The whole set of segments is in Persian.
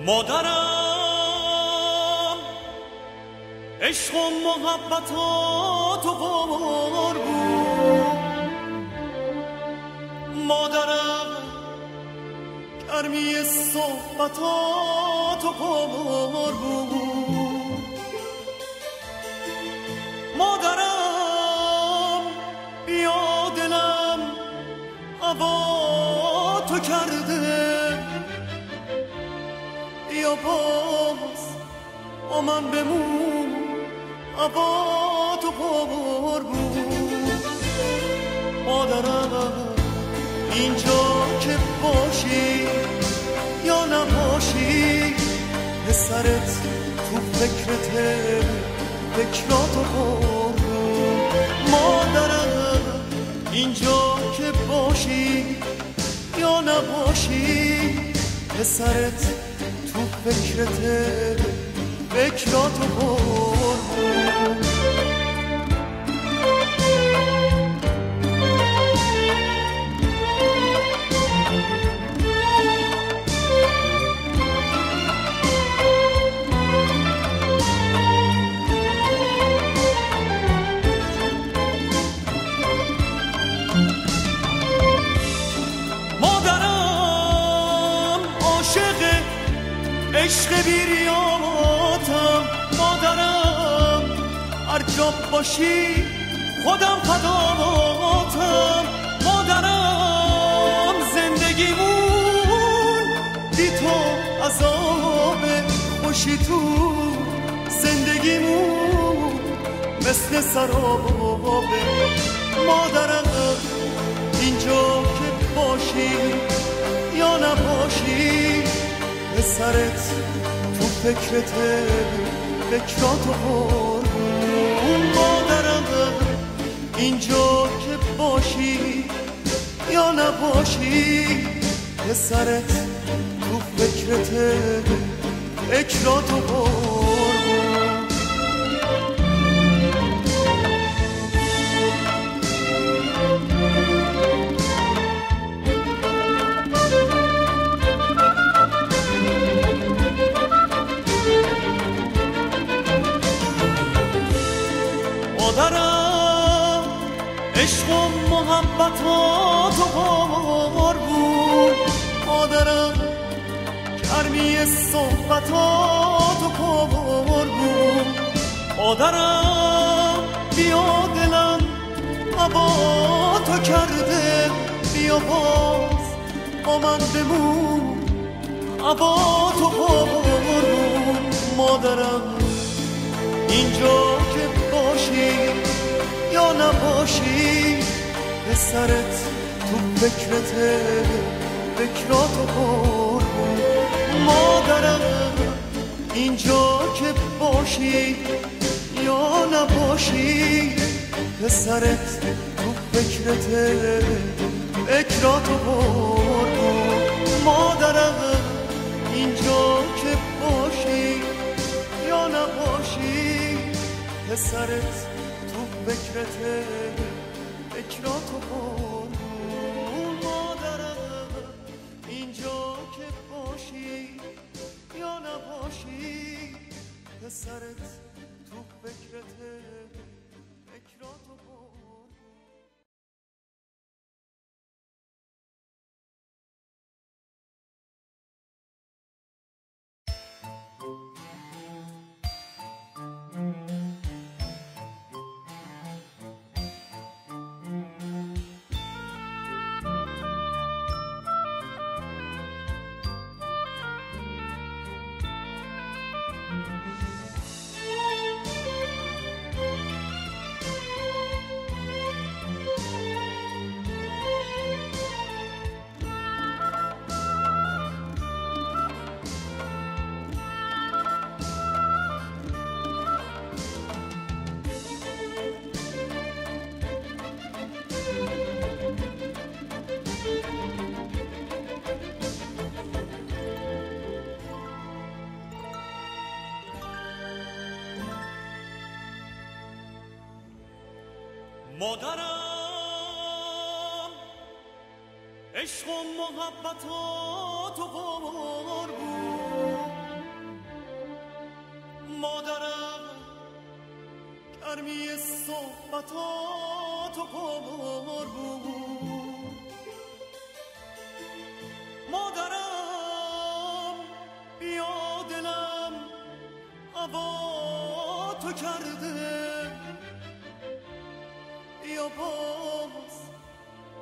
مادرم عشق و محبتات و قمار بود، مادرم گرمی صحبتات و قمار بود، مادرم بیا دلم هوا تو کرده، بیا باز با من بمون هوا تو قمار بود، مادرم اینجا که باشی یا نباشی پسرت تو فکرته، فکراتو قربون، مادرم اینجا که باشی یا نباشی پسرت تو فکرته، فکراتو قربون. عشق بیریاتم مادرم، هر جا باشی خودم فداتم، مادرم زندگیمون بی تو عذابه، خوشی تو زندگیمون مثل سرابه، مادرم اینجا که باشی یا نباشی پسرت تو فکرته، فکراتو قربون، مادرم اینجا که باشی یا نباشی پسرت تو فکرته، فکراتو قربون. مادرم عشق و محبتات و قمار بود، مادرم گرمی صحبتات و قمار بود، مادرم بیا دلم هوا تو کرده، بیا باز با من بمون هوا تو قمار بود، مادرم اینجا که باشی یا نباشی پسرت تو فکرته، فکراتو قربون، مادرم اینجا که باشی یا نباشی پسرت تو فکرته، فکراتو قربون، مادرم اینجا که باشی یا نباشی پسرت تو فکرته، فکراتو قربون، مادرم اینجا که باشی یا نباشی پسرت تو فکرته، فکراتو قربون. مادرم عشق و محبتات و قمار بود، گرمی صحبتات و قربون مادرم بیا دلم هوا تو کرده بیا باز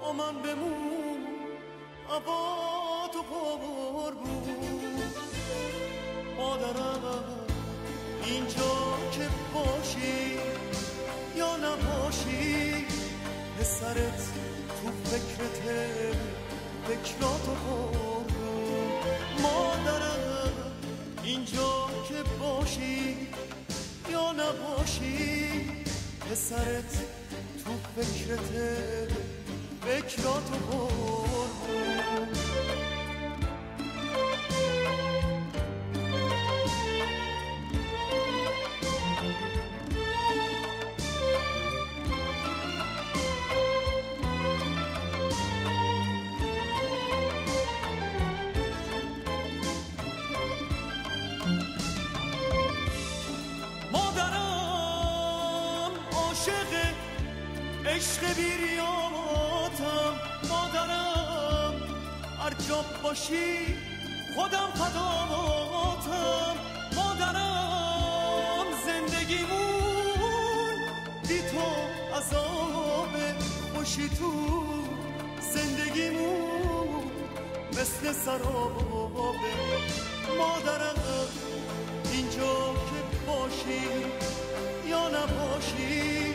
با من بمون هوا تو قربون مادرم اینجا که باشی یا نباشی پسرت تو فکرته فکراتو قربون مادرم اینجا که باشی یا نباشی پسرت تو فکرته فکراتو قربون عشق بیریاتم مادرم هر جا باشی خودم فداتم مادرم زندگیمون بی تو عذابه خوشی تو زندگیمون مثل سرابه مادرم اینجا که باشی یا نباشی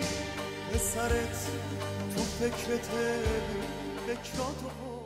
پسرت تو فکرته فکراتو